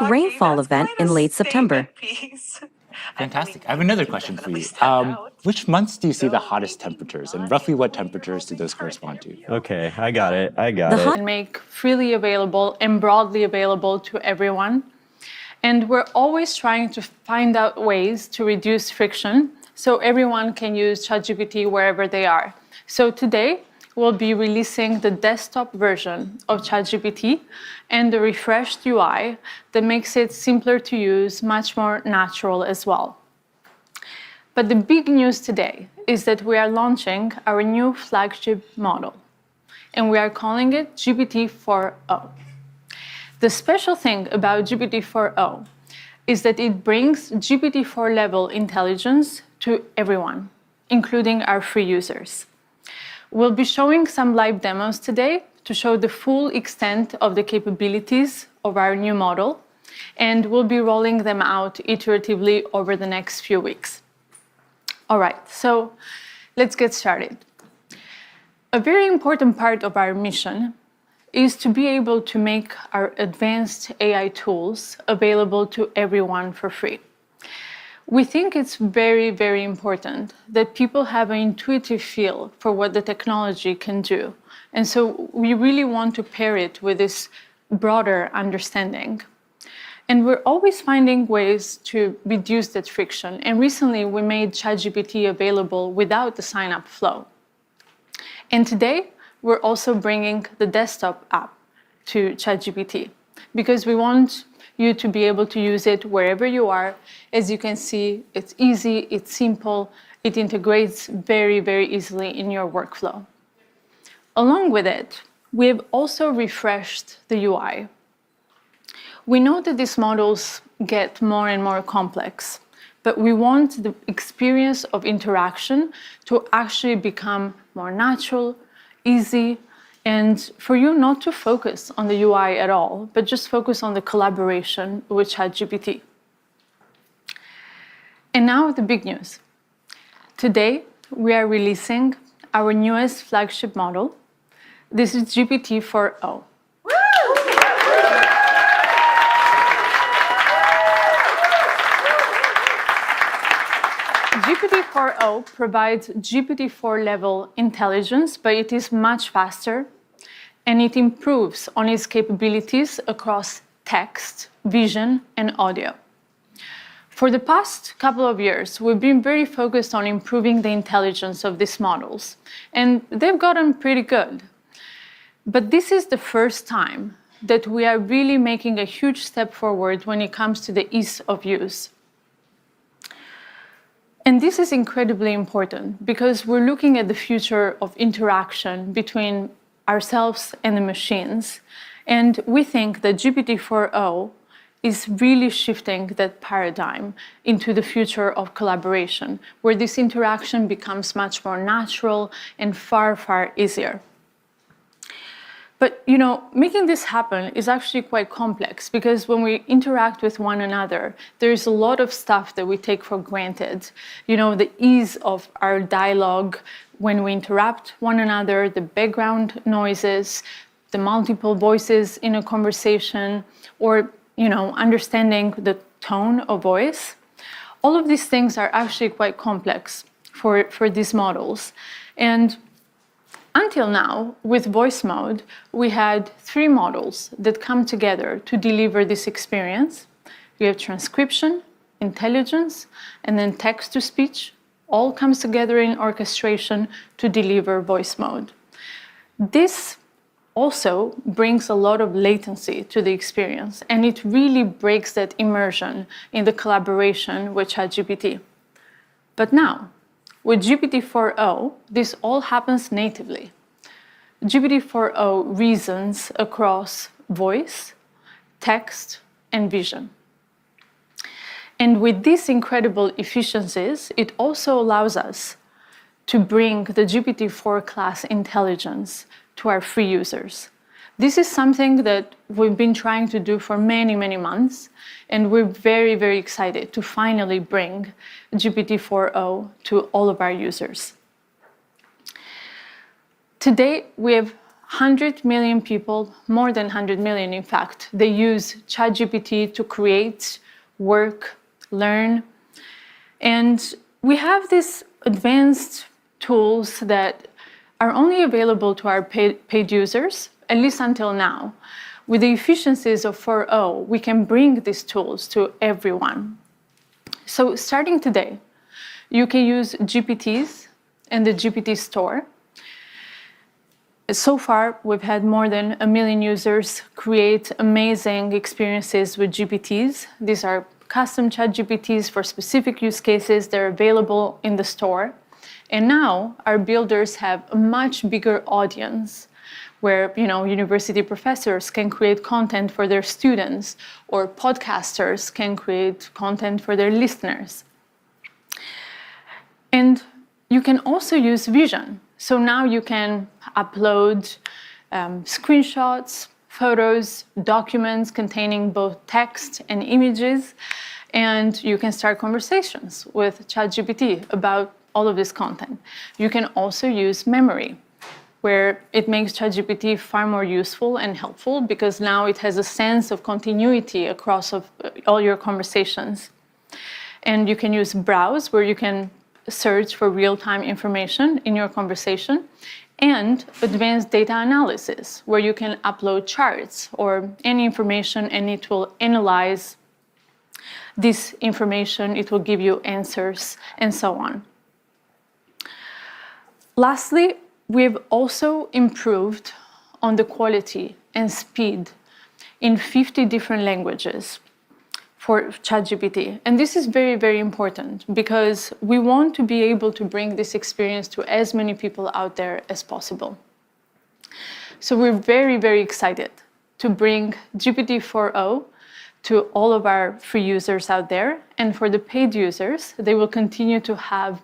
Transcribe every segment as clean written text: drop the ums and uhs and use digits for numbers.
rainfall event in late September. Fantastic. I have another question for you. Which months do you see the hottest temperatures, and roughly what temperatures do those correspond to? Okay, I got it. And make freely available and broadly available to everyone. And we're always trying to find out ways to reduce friction so everyone can use ChatGPT wherever they are. So today, we'll be releasing the desktop version of ChatGPT and the refreshed UI that makes it simpler to use, much more natural as well. But the big news today is that we are launching our new flagship model, and we are calling it GPT-4o. The special thing about GPT-4o is that it brings GPT-4 level intelligence to everyone, including our free users. We'll be showing some live demos today to show the full extent of the capabilities of our new model, and we'll be rolling them out iteratively over the next few weeks. All right, so let's get started. A very important part of our mission is to be able to make our advanced AI tools available to everyone for free. We think it's very, very important that people have an intuitive feel for what the technology can do. And so we really want to pair it with this broader understanding. And we're always finding ways to reduce that friction. And recently, we made ChatGPT available without the sign-up flow. And today, we're also bringing the desktop app to ChatGPT because we want you to be able to use it wherever you are. As you can see, it's easy, it's simple, it integrates very, very easily in your workflow. Along with it, we have also refreshed the UI. We know that these models get more and more complex, but we want the experience of interaction to actually become more natural, easy, and for you not to focus on the UI at all, but just focus on the collaboration with ChatGPT. And now the big news. Today, we are releasing our newest flagship model. This is GPT-4o. GPT-4o provides GPT-4 level intelligence, but it is much faster, and it improves on its capabilities across text, vision, and audio. For the past couple of years, we've been very focused on improving the intelligence of these models, and they've gotten pretty good. But this is the first time that we are really making a huge step forward when it comes to the ease of use. And this is incredibly important because we're looking at the future of interaction between ourselves and the machines. And we think that GPT-4o is really shifting that paradigm into the future of collaboration, where this interaction becomes much more natural and far, far easier. But, you know, making this happen is actually quite complex because when we interact with one another, there's a lot of stuff that we take for granted. You know, the ease of our dialogue when we interrupt one another, the background noises, the multiple voices in a conversation, or, you know, understanding the tone of voice. All of these things are actually quite complex for these models. And until now, with voice mode, we had 3 models that come together to deliver this experience. We have transcription, intelligence, and then text-to-speech. All comes together in orchestration to deliver voice mode. This also brings a lot of latency to the experience, and it really breaks that immersion in the collaboration with ChatGPT. But now, with GPT-4o, this all happens natively. GPT-4o reasons across voice, text, and vision. And with these incredible efficiencies, it also allows us to bring the GPT-4 class intelligence to our free users. This is something that we've been trying to do for many, many months, and we're very, very excited to finally bring GPT-4o to all of our users. Today, we have 100 million people, more than 100 million in fact, they use ChatGPT to create, work, learn. And we have these advanced tools that are only available to our paid users, at least until now. With the efficiencies of 4.0, we can bring these tools to everyone. So starting today, you can use GPTs and the GPT store. So far, we've had more than 1 million users create amazing experiences with GPTs. These are custom ChatGPTs for specific use cases. They're available in the store. And now our builders have a much bigger audience where, university professors can create content for their students, or podcasters can create content for their listeners. And you can also use Vision. So now you can upload screenshots, photos, documents containing both text and images, and you can start conversations with ChatGPT about all of this content. You can also use memory, where it makes ChatGPT far more useful and helpful because now it has a sense of continuity across all your conversations. And you can use Browse, where you can search for real-time information in your conversation, and advanced data analysis, where you can upload charts or any information and it will analyze this information, it will give you answers, and so on. Lastly, we've also improved on the quality and speed in 50 different languages for ChatGPT. And this is very, very important because we want to be able to bring this experience to as many people out there as possible. So we're very, very excited to bring GPT-4.0 to all of our free users out there. And for the paid users, they will continue to have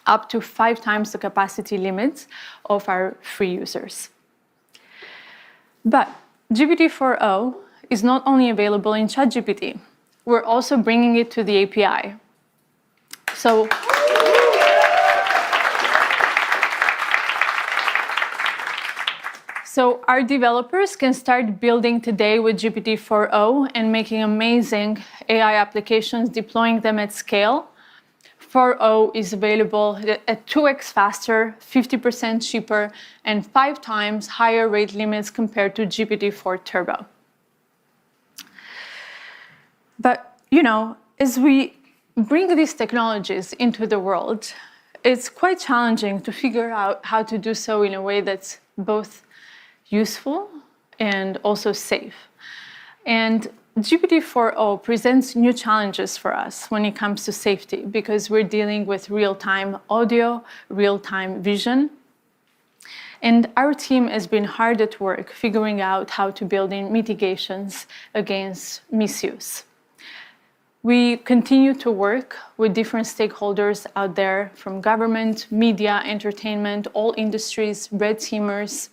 up to 5 times the capacity limits of our free users. But GPT-4.0 is not only available in ChatGPT, we're also bringing it to the API. So our developers can start building today with GPT-4.0 and making amazing AI applications, deploying them at scale. 4.0 is available at 2x faster, 50% cheaper, and 5 times higher rate limits compared to GPT-4 Turbo. But, as we bring these technologies into the world, it's quite challenging to figure out how to do so in a way that's both useful and also safe. And GPT-4.0 presents new challenges for us when it comes to safety because we're dealing with real-time audio, real-time vision. And our team has been hard at work figuring out how to build in mitigations against misuse. We continue to work with different stakeholders out there, from government, media, entertainment, all industries, red teamers,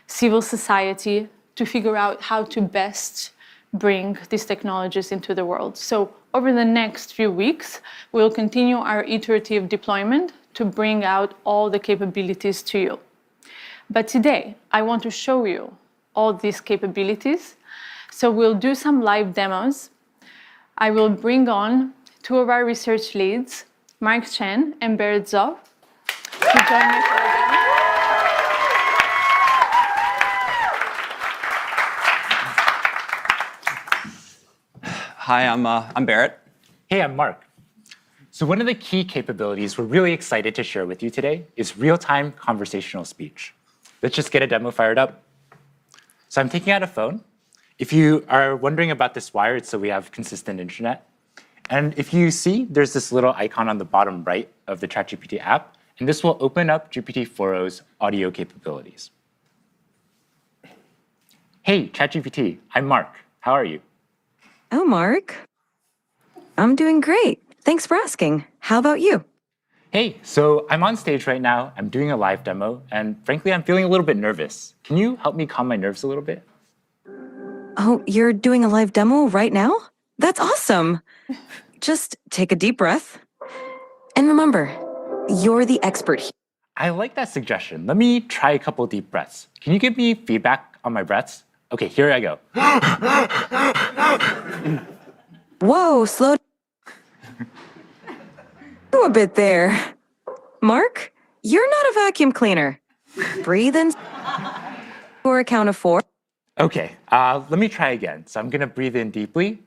civil society, to figure out how to best bring these technologies into the world. So over the next few weeks, we'll continue our iterative deployment to bring out all the capabilities to you. But today, I want to show you all these capabilities. So we'll do some live demos. I will bring on 2 of our research leads, Mark Chen and Berit Zov, to join me for the demo. Hi, I'm Berit. Hey, I'm Mark. So one of the key capabilities we're really excited to share with you today is real-time conversational speech. Let's just get a demo fired up. So I'm taking out a phone. If you are wondering about this wire, it's so we have consistent internet. And if you see, there's this little icon on the bottom right of the ChatGPT app, and this will open up GPT-4.0's audio capabilities. Hey, ChatGPT, I'm Mark. How are you? Oh, Mark. I'm doing great. Thanks for asking. How about you? Hey, so I'm on stage right now. I'm doing a live demo, and frankly, I'm feeling a little bit nervous. Can you help me calm my nerves a little bit? Oh, you're doing a live demo right now? That's awesome. Just take a deep breath. And remember, you're the expert here. I like that suggestion. Let me try a couple deep breaths. Can you give me feedback on my breaths? Okay, here I go. Whoa, slow down a bit there. Mark, you're not a vacuum cleaner. Breathe in for a count of 4. Okay, let me try again. So I'm gonna breathe in deeply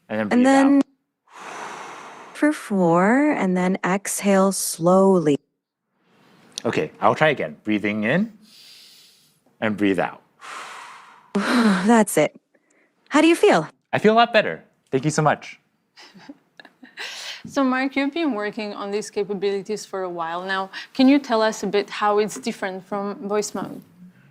and then breathe And then out. for 4, and then exhale slowly. Okay, I'll try again. Breathing in and breathe out. That's it. How do you feel? I feel a lot better. Thank you so much. So Mark, you've been working on these capabilities for a while now. Can you tell us a bit how it's different from voice mode?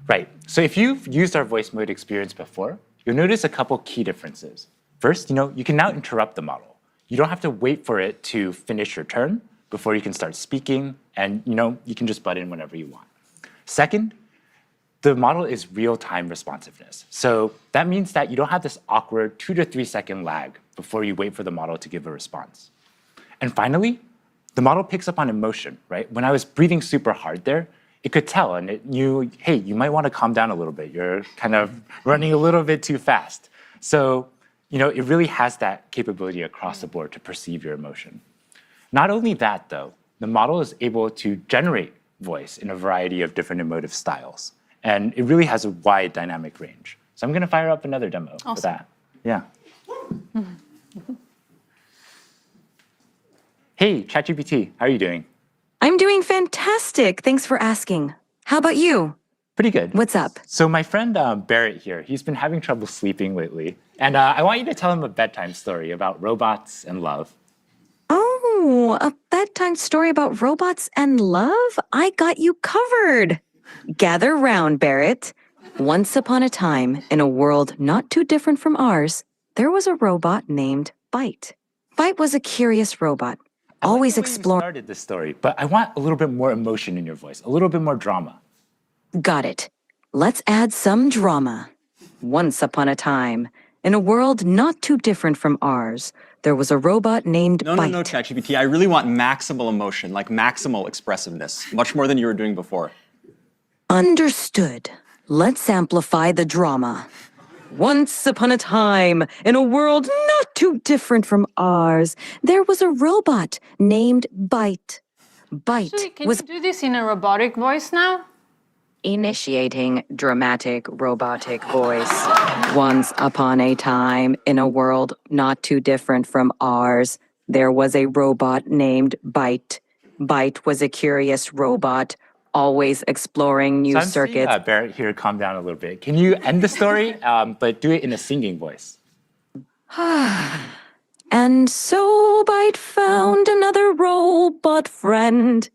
Right, so if you've used our voice mode experience before, you'll notice a couple key differences. First, you can now interrupt the model. You don't have to wait for it to finish your turn before you can start speaking, and you can just butt in whenever you want. Second, the model is real-time responsiveness. So that means that you don't have this awkward 2 to 3 second lag before you wait for the model to give a response. And finally, the model picks up on emotion, right? When I was breathing super hard there, it could tell, and it knew, hey, you might want to calm down a little bit. You're kind of running a little bit too fast. So, it really has that capability across the board to perceive your emotion. Not only that, though, the model is able to generate voice in a variety of different emotive styles. And it really has a wide dynamic range. So I'm going to fire up another demo for that. Yeah. Hey, ChatGPT, how are you doing? I'm doing fantastic. Thanks for asking. How about you? Pretty good. What's up? So my friend Barrett here, he's been having trouble sleeping lately. And I want you to tell him a bedtime story about robots and love. Oh, a bedtime story about robots and love? I got you covered. Gather round, Barrett. Once upon a time, in a world not too different from ours, there was a robot named Byte. Byte was a curious robot, always exploring. You started this story, but I want a little bit more emotion in your voice, a little bit more drama. Got it. Let's add some drama. Once upon a time, in a world not too different from ours, there was a robot named Byte. No, ChatGPT. I really want maximal emotion, like maximal expressiveness, much more than you were doing before. Understood. Let's amplify the drama. Once upon a time, in a world not too different from ours, there was a robot named Byte. Byte Actually, can was you do this in a robotic voice now? initiating dramatic robotic voice. Once upon a time, in a world not too different from ours, there was a robot named Byte. Byte was a curious robot, always exploring new circuits. Seeing, Barrett here, calm down a little bit. Can you end the story, but do it in a singing voice? And so Byte found another robot friend,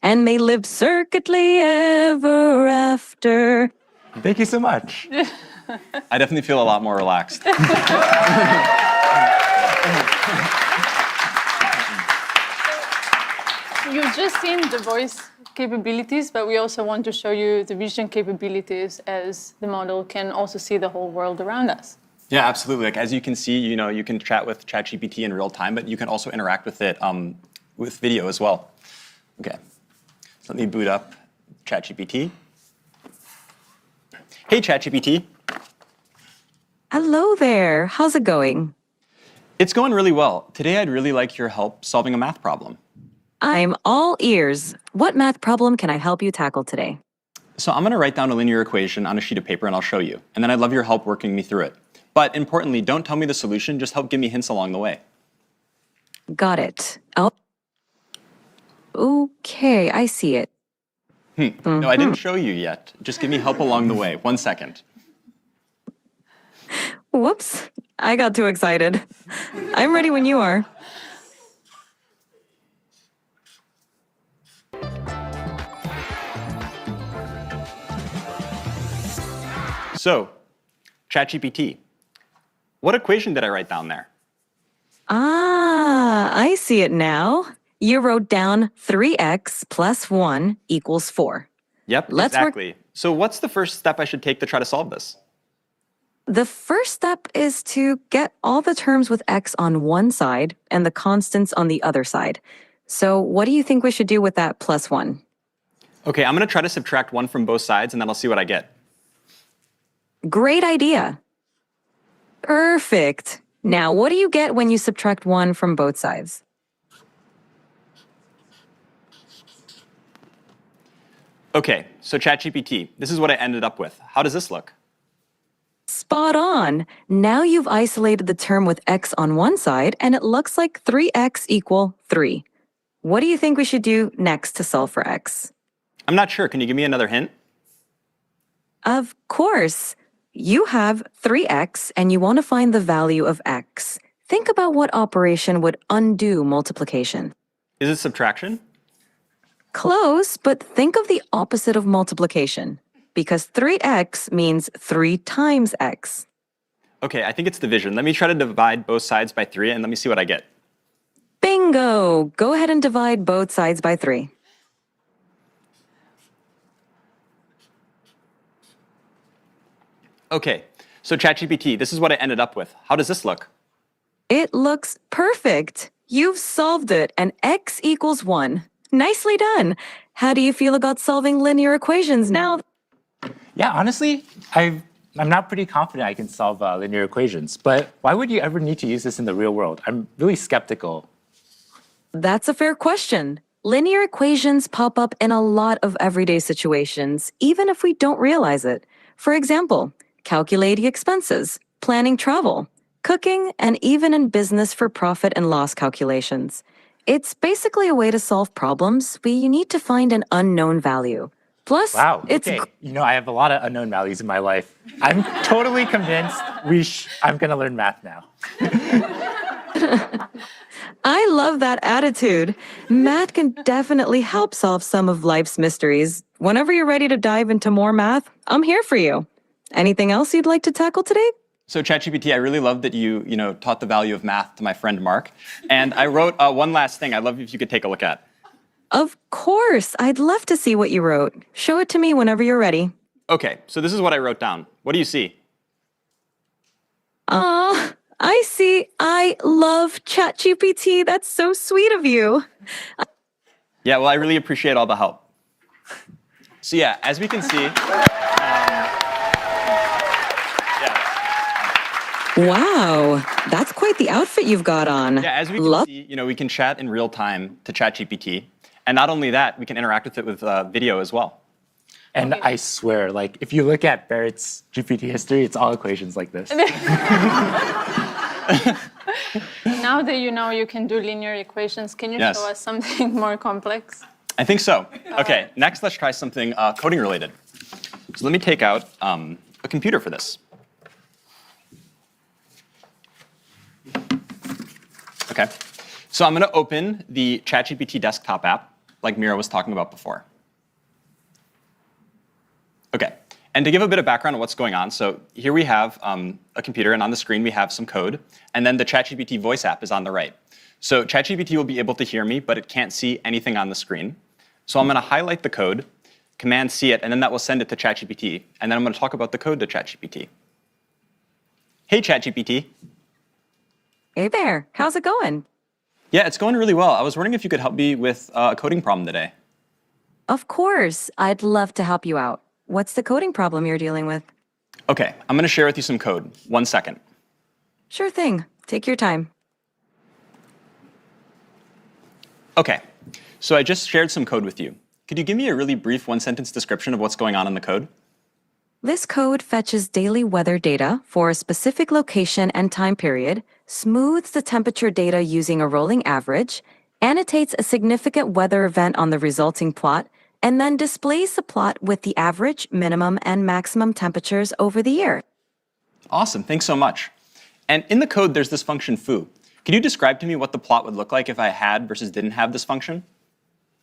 and they lived circuitly ever after. Thank you so much. I definitely feel a lot more relaxed. You've just seen the voice capabilities, but we also want to show you the vision capabilities, as the model can also see the whole world around us. Yeah, absolutely. Like, as you can see, you can chat with ChatGPT in real time, but you can also interact with it with video as well. Okay, so let me boot up ChatGPT. Hey, ChatGPT. Hello there. How's it going? It's going really well. Today, I'd really like your help solving a math problem. I'm all ears. What math problem can I help you tackle today? So I'm going to write down a linear equation on a sheet of paper, and I'll show you. And then I'd love your help working me through it. But importantly, don't tell me the solution. Just help give me hints along the way. Got it. Okay, I see it. No, I didn't show you yet. Just give me help along the way. 1 second. Whoops, I got too excited. I'm ready when you are. So, ChatGPT, what equation did I write down there? Ah, I see it now. You wrote down 3x plus 1 equals 4. Yep, exactly. So what's the first step I should take to try to solve this? The first step is to get all the terms with x on one side and the constants on the other side. So what do you think we should do with that +1? Okay, I'm going to try to subtract 1 from both sides, and then I'll see what I get. Great idea. Perfect. Now, what do you get when you subtract 1 from both sides? Okay, so ChatGPT, this is what I ended up with. How does this look? Spot on. Now you've isolated the term with x on one side, and it looks like 3x equal 3. What do you think we should do next to solve for x? I'm not sure. Can you give me another hint? Of course. You have 3x, and you want to find the value of x. Think about what operation would undo multiplication. Is it subtraction? Close, but think of the opposite of multiplication, because 3x means 3 times x. Okay, I think it's division. Let me try to divide both sides by 3, and let me see what I get. Bingo! Go ahead and divide both sides by 3. Okay, so ChatGPT, this is what I ended up with. How does this look? It looks perfect. You've solved it, and x equals 1. Nicely done. How do you feel about solving linear equations now? Yeah, honestly, I'm not pretty confident I can solve linear equations, but why would you ever need to use this in the real world? I'm really skeptical. That's a fair question. Linear equations pop up in a lot of everyday situations, even if we don't realize it. For example, calculating expenses, planning travel, cooking, and even in business for profit and loss calculations. It's basically a way to solve problems where you need to find an unknown value. Plus, Wow, it's okay. You know, I have a lot of unknown values in my life. I'm totally convinced I'm gonna learn math now. I love that attitude. Math can definitely help solve some of life's mysteries. Whenever you're ready to dive into more math, I'm here for you. Anything else you'd like to tackle today? So ChatGPT, I really love that you taught the value of math to my friend Mark. And I wrote one last thing I'd love if you could take a look at. Of course. I'd love to see what you wrote. Show it to me whenever you're ready. Okay, so this is what I wrote down. What do you see? I see. I love ChatGPT. That's so sweet of you. Yeah, well, I really appreciate all the help. So yeah, as we can see, Wow, that's quite the outfit you've got on. yeah, as we can see, we can chat in real time to ChatGPT. And not only that, we can interact with it with video as well. And I swear, like, if you look at Barrett's GPT history, it's all equations like this. Now that you know you can do linear equations, can you Yes. show us something more complex? I think so. Okay, next let's try something coding related. So let me take out a computer for this. Okay, so I'm going to open the ChatGPT desktop app, like Mira was talking about before. Okay, and to give a bit of background on what's going on, so here we have a computer, and on the screen we have some code, and then the ChatGPT voice app is on the right. So ChatGPT will be able to hear me, but it can't see anything on the screen. So I'm going to highlight the code, Command C it, and then that will send it to ChatGPT, and then I'm going to talk about the code to ChatGPT. Hey, ChatGPT. Hey there, how's it going? Yeah, it's going really well. I was wondering if you could help me with a coding problem today. Of course, I'd love to help you out. What's the coding problem you're dealing with? Okay, I'm going to share with you some code. 1 second. Sure thing, take your time. Okay, so I just shared some code with you. Could you give me a really brief 1-sentence description of what's going on in the code? This code fetches daily weather data for a specific location and time period, smooths the temperature data using a rolling average, annotates a significant weather event on the resulting plot, and then displays the plot with the average, minimum, and maximum temperatures over the year. Awesome, thanks so much. And in the code, there's this function foo. Can you describe to me what the plot would look like if I had versus didn't have this function?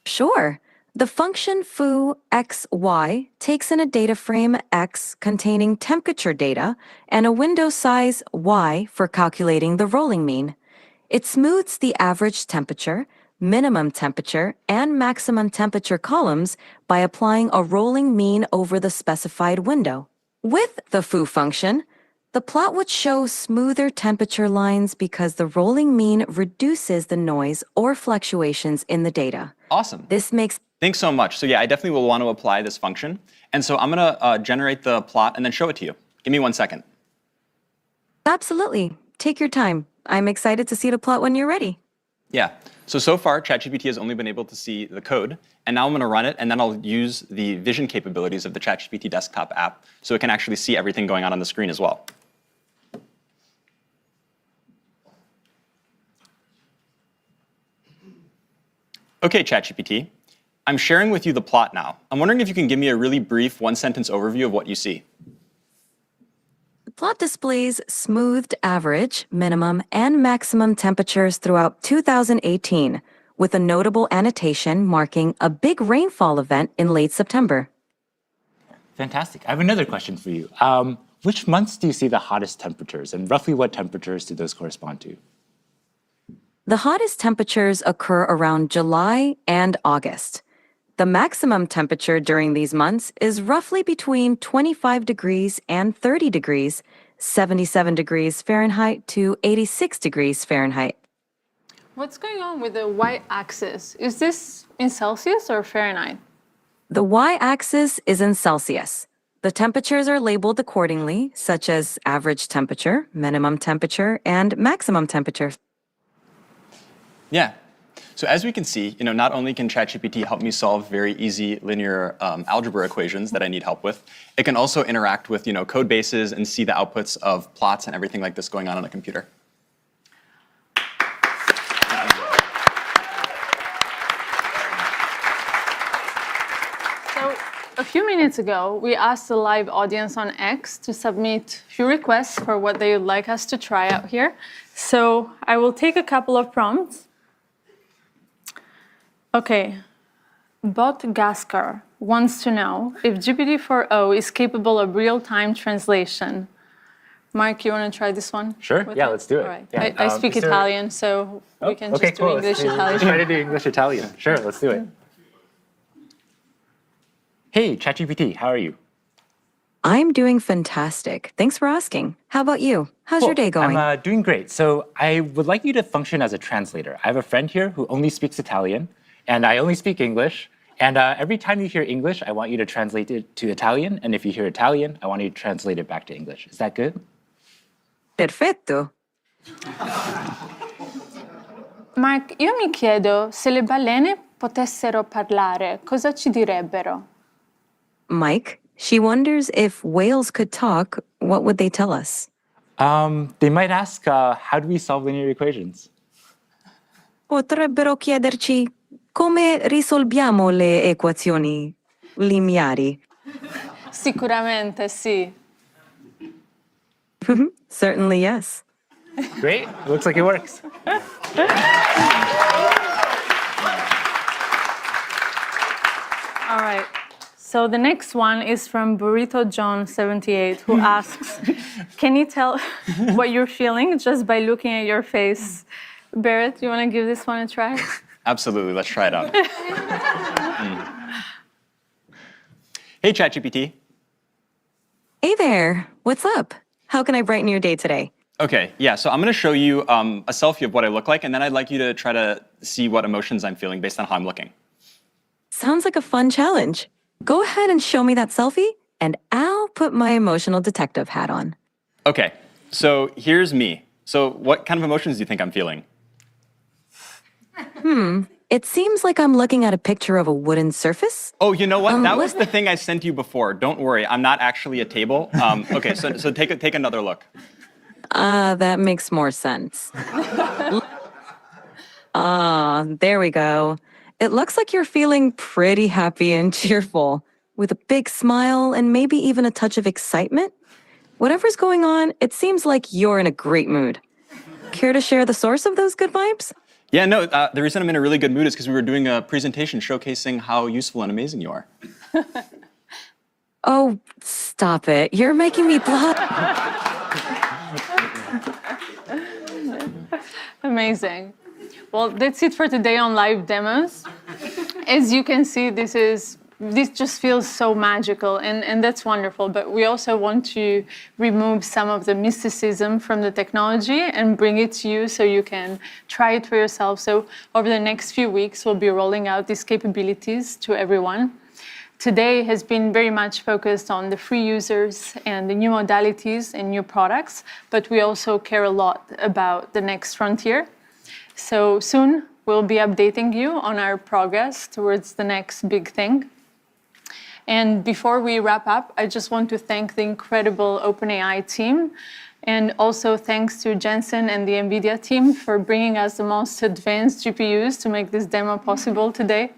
Sure. The function foo xy takes in a data frame x containing temperature data and a window size y for calculating the rolling mean. It smooths the average temperature, minimum temperature, and maximum temperature columns by applying a rolling mean over the specified window. With the foo function, The plot would show smoother temperature lines because the rolling mean reduces the noise or fluctuations in the data. Awesome. This makes Thanks so much. So yeah, I definitely will want to apply this function. And so I'm going to generate the plot and then show it to you. Give me 1 second. Absolutely. Take your time. I'm excited to see the plot when you're ready. Yeah. So far, ChatGPT has only been able to see the code. And now I'm going to run it, and then I'll use the vision capabilities of the ChatGPT desktop app so it can actually see everything going on the screen as well. OK, ChatGPT. I'm sharing with you the plot now. I'm wondering if you can give me a really brief one-sentence overview of what you see. The plot displays smoothed average, minimum, and maximum temperatures throughout 2018, with a notable annotation marking a big rainfall event in late September. Fantastic. I have another question for you. Which months do you see the hottest temperatures, and roughly what temperatures do those correspond to? The hottest temperatures occur around July and August. The maximum temperature during these months is roughly between 25 degrees and 30 degrees, 77 degrees Fahrenheit to 86 degrees Fahrenheit. What's going on with the y-axis? Is this in Celsius or Fahrenheit? The y-axis is in Celsius. The temperatures are labeled accordingly, such as average temperature, minimum temperature, and maximum temperature. Yeah. So as we can see, not only can ChatGPT help me solve very easy linear algebra equations that I need help with, it can also interact with code bases and see the outputs of plots and everything like this going on a computer. So a few minutes ago, we asked the live audience on X to submit a few requests for what they would like us to try out here. So I will take a couple of prompts. Okay, Bot Gaskar wants to know if GPT-4o is capable of real-time translation. Mark, you want to try this one? Sure, yeah, let's do it. All right. Yeah. I speak Italian, so we can just do English, Italian. Let's try to do English-Italian. Sure, let's do it. Hey, ChatGPT, how are you? I'm doing fantastic. Thanks for asking. How about you? How's your day going? I'm doing great. So I would like you to function as a translator. I have a friend here who only speaks Italian, and I only speak English. And every time you hear English, I want you to translate it to Italian. And if you hear Italian, I want you to translate it back to English. Is that good? Perfetto. Mark, io mi chiedo se le balene potessero parlare, cosa ci direbbero? Mike, she wonders if whales could talk, what would they tell us? They might ask, how do we solve linear equations? Potrebbero chiederci come risolviamo le equazioni lineari. Sicuramente sì. Certainly, yes. Great, looks like it works. All right. So the next one is from Burrito John 78, who asks, can you tell what you're feeling just by looking at your face? Barrett, you want to give this one a try? Absolutely, let's try it out. Hey, ChatGPT. Hey there. What's up? How can I brighten your day today? OK, yeah, so I'm going to show you a selfie of what I look like, and then I'd like you to try to see what emotions I'm feeling based on how I'm looking. Sounds like a fun challenge. Go ahead and show me that selfie, and I'll put my emotional detective hat on. OK, so here's me. So what kind of emotions do you think I'm feeling? It seems like I'm looking at a picture of a wooden surface. Oh, you know what? That was the thing I sent you before. Don't worry, I'm not actually a table. OK, so take another look. That makes more sense. There we go. It looks like you're feeling pretty happy and cheerful, with a big smile and maybe even a touch of excitement. Whatever's going on, it seems like you're in a great mood. Care to share the source of those good vibes? Yeah, no, the reason I'm in a really good mood is because we were doing a presentation showcasing how useful and amazing you are. Oh, stop it. You're making me blush. Amazing. Well, that's it for today on live demos. As you can see, this is this just feels so magical, and that's wonderful. But we also want to remove some of the mysticism from the technology and bring it to you so you can try it for yourself. So over the next few weeks, we'll be rolling out these capabilities to everyone. Today has been very much focused on the free users and the new modalities and new products, but we also care a lot about the next frontier. So soon we'll be updating you on our progress towards the next big thing. And before we wrap up, I just want to thank the incredible OpenAI team, and also thanks to Jensen and the NVIDIA team for bringing us the most advanced GPUs to make this demo possible today.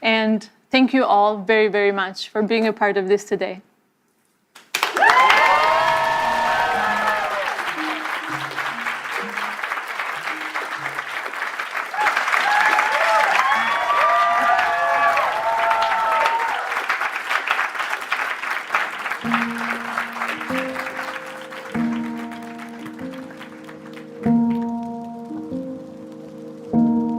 And thank you all very, very much for being a part of this today.